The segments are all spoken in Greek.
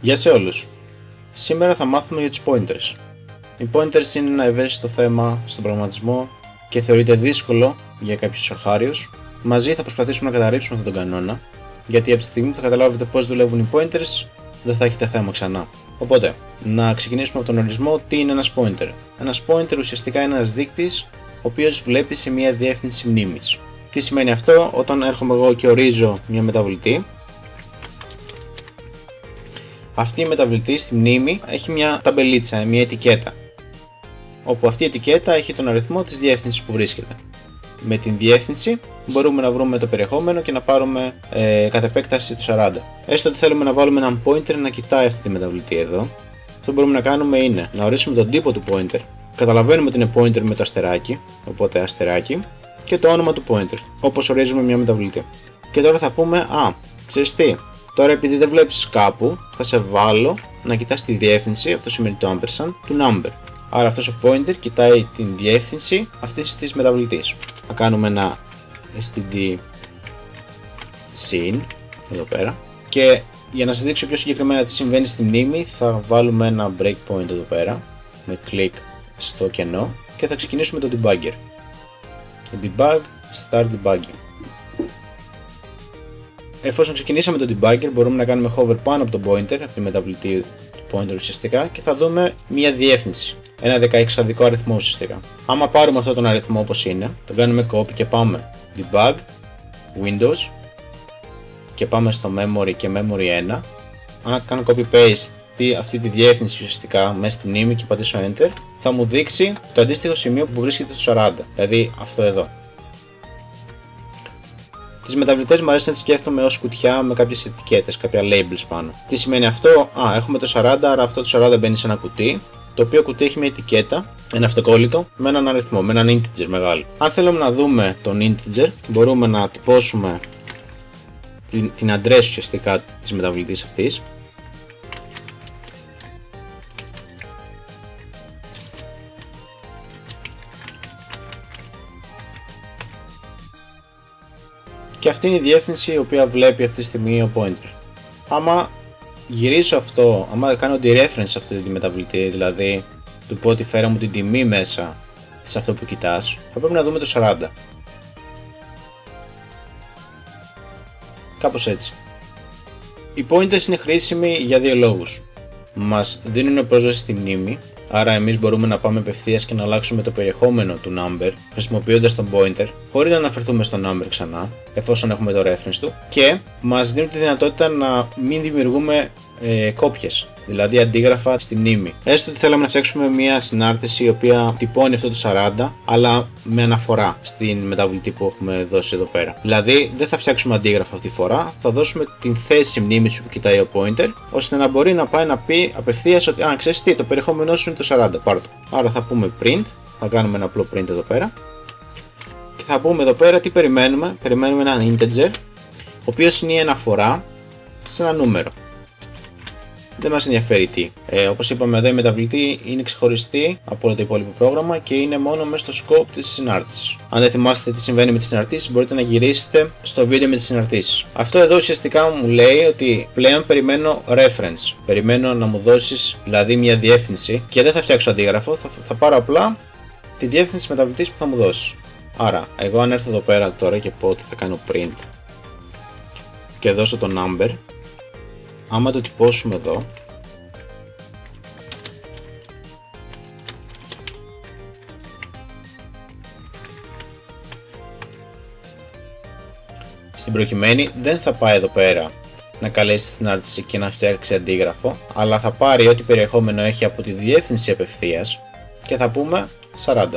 Γεια σε όλους! Σήμερα θα μάθουμε για τους pointers. Οι pointers είναι ένα ευαίσθητο θέμα στον προγραμματισμό και θεωρείται δύσκολο για κάποιους αρχάριους. Μαζί θα προσπαθήσουμε να καταρρύψουμε αυτόν τον κανόνα, γιατί από τη στιγμή που θα καταλάβετε πώς δουλεύουν οι pointers, δεν θα έχετε θέμα ξανά. Οπότε, να ξεκινήσουμε από τον ορισμό τι είναι ένας pointer. Ένας pointer ουσιαστικά είναι ένας δείκτης, ο οποίος βλέπει σε μια διεύθυνση μνήμης. Τι σημαίνει αυτό? Όταν έρχομαι εγώ και ορίζω μια μεταβλητή, αυτή η μεταβλητή στη μνήμη έχει μια ταμπελίτσα, μια ετικέτα, όπου αυτή η ετικέτα έχει τον αριθμό της διεύθυνσης που βρίσκεται. Με την διεύθυνση μπορούμε να βρούμε το περιεχόμενο και να πάρουμε κατ' επέκταση το 40. Έστω ότι θέλουμε να βάλουμε έναν pointer να κοιτάει αυτή τη μεταβλητή εδώ, αυτό που μπορούμε να κάνουμε είναι να ορίσουμε τον τύπο του pointer. Καταλαβαίνουμε ότι είναι pointer με το αστεράκι, οπότε αστεράκι, και το όνομα του pointer, όπως ορίζουμε μια μεταβλητή. Και τώρα θα πούμε, ξέρεις τι, τώρα επειδή δεν βλέπεις κάπου, θα σε βάλω να κοιτάς τη διεύθυνση, αυτό σημαίνει το ampersand, του number. Άρα αυτός ο pointer κοιτάει την διεύθυνση αυτής της μεταβλητής. Θα κάνουμε ένα std sin εδώ πέρα, και για να σας δείξω πιο συγκεκριμένα τι συμβαίνει στη μνήμη, θα βάλουμε ένα breakpoint εδώ πέρα με click στο κενό και θα ξεκινήσουμε το debugger. Debug, start debugging. Εφόσον ξεκινήσαμε το debugger, μπορούμε να κάνουμε hover πάνω από το pointer, από τη μεταβλητή του pointer ουσιαστικά, και θα δούμε μια διεύθυνση. Ένα 16-αδικό αριθμό ουσιαστικά. Άμα πάρουμε αυτόν τον αριθμό όπως είναι, τον κάνουμε copy και πάμε debug, windows, και πάμε στο memory και memory 1. Αν κάνω copy paste αυτή τη διεύθυνση ουσιαστικά μέσα στη μνήμη και πατήσω enter, θα μου δείξει το αντίστοιχο σημείο που βρίσκεται στο 40, δηλαδή αυτό εδώ. Τις μεταβλητές μου αρέσει να τις σκέφτομαι ως κουτιά με κάποιες ετικέτες, κάποια labels πάνω. Τι σημαίνει αυτό? Έχουμε το 40, άρα αυτό το 40 μπαίνει σε ένα κουτί, το οποίο κουτί έχει μια ετικέτα, ένα αυτοκόλλητο, με έναν αριθμό, με έναν integer μεγάλο. Αν θέλουμε να δούμε τον integer, μπορούμε να τυπώσουμε την address ουσιαστικά της μεταβλητής αυτής. Και αυτή είναι η διεύθυνση η οποία βλέπει αυτή τη στιγμή ο pointer. Άμα γυρίσω αυτό, άμα κάνω τη reference σε αυτή τη μεταβλητή, δηλαδή του πω ότι φέρα μου την τιμή μέσα σε αυτό που κοιτάς, θα πρέπει να δούμε το 40. Κάπως έτσι. Οι pointers είναι χρήσιμοι για δύο λόγους. Μας δίνουν πρόσβαση στη μνήμη, άρα εμείς μπορούμε να πάμε απευθείας και να αλλάξουμε το περιεχόμενο του number χρησιμοποιώντας τον pointer, χωρίς να αναφερθούμε στο number ξανά, εφόσον έχουμε το reference του, και μας δίνουν τη δυνατότητα να μην δημιουργούμε κόπιες, δηλαδή αντίγραφα στη μνήμη. Έστω ότι θέλαμε να φτιάξουμε μια συνάρτηση η οποία τυπώνει αυτό το 40, αλλά με αναφορά στην μεταβλητή που έχουμε δώσει εδώ πέρα. Δηλαδή δεν θα φτιάξουμε αντίγραφα αυτή τη φορά, θα δώσουμε την θέση μνήμης που κοιτάει ο pointer, ώστε να μπορεί να πάει να πει απευθείας ότι ξέρεις τι, το περιεχόμενό σου είναι το 40, πάρ' το. Άρα θα πούμε print, θα κάνουμε ένα απλό print εδώ πέρα, και θα πούμε εδώ πέρα τι περιμένουμε. Περιμένουμε έναν integer, ο οποίος είναι η αναφορά σε ένα νούμερο. Δεν μας ενδιαφέρει τι. Όπως είπαμε εδώ, η μεταβλητή είναι ξεχωριστή από όλο το υπόλοιπο πρόγραμμα και είναι μόνο μέσα στο scope της συνάρτησης. Αν δεν θυμάστε τι συμβαίνει με τις συναρτήσεις, μπορείτε να γυρίσετε στο βίντεο με τις συναρτήσεις. Αυτό εδώ ουσιαστικά μου λέει ότι πλέον περιμένω reference. Περιμένω να μου δώσεις δηλαδή μια διεύθυνση και δεν θα φτιάξω αντίγραφο, θα πάρω απλά τη διεύθυνση της μεταβλητής που θα μου δώσεις. Άρα, εγώ αν έρθω εδώ πέρα τώρα και πω ότι θα κάνω print και δώσω το number, άμα το τυπώσουμε εδώ, στην προκειμένη δεν θα πάει εδώ πέρα να καλέσει τη συνάρτηση και να φτιάξει αντίγραφο, αλλά θα πάρει ό,τι περιεχόμενο έχει από τη διεύθυνση απευθείας και θα πούμε 40.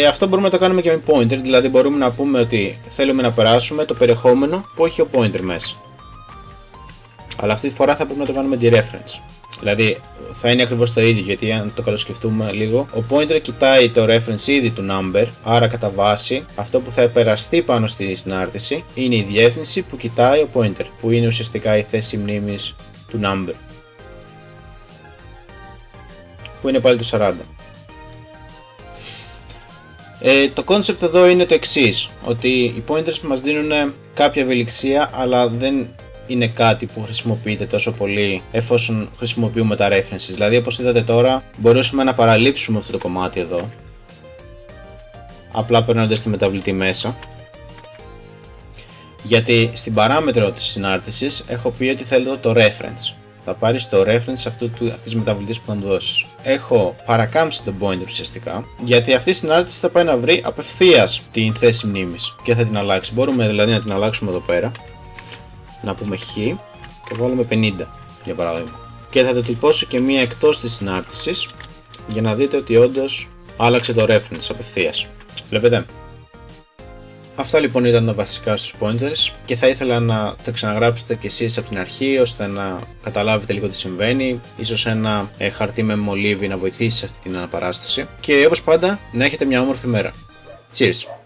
Αυτό μπορούμε να το κάνουμε και με pointer, δηλαδή μπορούμε να πούμε ότι θέλουμε να περάσουμε το περιεχόμενο που έχει ο pointer μέσα. Αλλά αυτή τη φορά θα πρέπει να το κάνουμε τη reference. Δηλαδή θα είναι ακριβώς το ίδιο, γιατί αν το καλοσκεφτούμε λίγο, ο pointer κοιτάει το reference ήδη του number, άρα κατά βάση αυτό που θα επεραστεί πάνω στη συνάρτηση είναι η διεύθυνση που κοιτάει ο pointer, που είναι ουσιαστικά η θέση μνήμης του number, που είναι πάλι το 40. Το concept εδώ είναι το εξής, ότι οι pointers μας δίνουν κάποια ευελιξία, αλλά δεν είναι κάτι που χρησιμοποιείται τόσο πολύ εφόσον χρησιμοποιούμε τα references. Δηλαδή, όπως είδατε τώρα, μπορούσαμε να παραλείψουμε αυτό το κομμάτι εδώ, απλά περνώντας τη μεταβλητή μέσα, γιατί στην παράμετρο της συνάρτησης έχω πει ότι θέλω το reference. Θα πάρεις το reference αυτής της μεταβλητής που θα μου δώσεις. Έχω παρακάμψει τον pointer ουσιαστικά, γιατί αυτή η συνάρτηση θα πάει να βρει απευθείας την θέση μνήμης και θα την αλλάξει. Μπορούμε δηλαδή να την αλλάξουμε εδώ πέρα, να πούμε χ και βάλουμε 50 για παράδειγμα. Και θα το τυπώσω και μία εκτός της συνάρτησης για να δείτε ότι όντως άλλαξε το reference απευθείας. Βλέπετε. Αυτά λοιπόν ήταν τα βασικά στους pointers και θα ήθελα να τα ξαναγράψετε κι εσείς από την αρχή ώστε να καταλάβετε λίγο τι συμβαίνει, ίσως ένα χαρτί με μολύβι να βοηθήσει σε αυτή την αναπαράσταση και όπως πάντα να έχετε μια όμορφη μέρα. Cheers!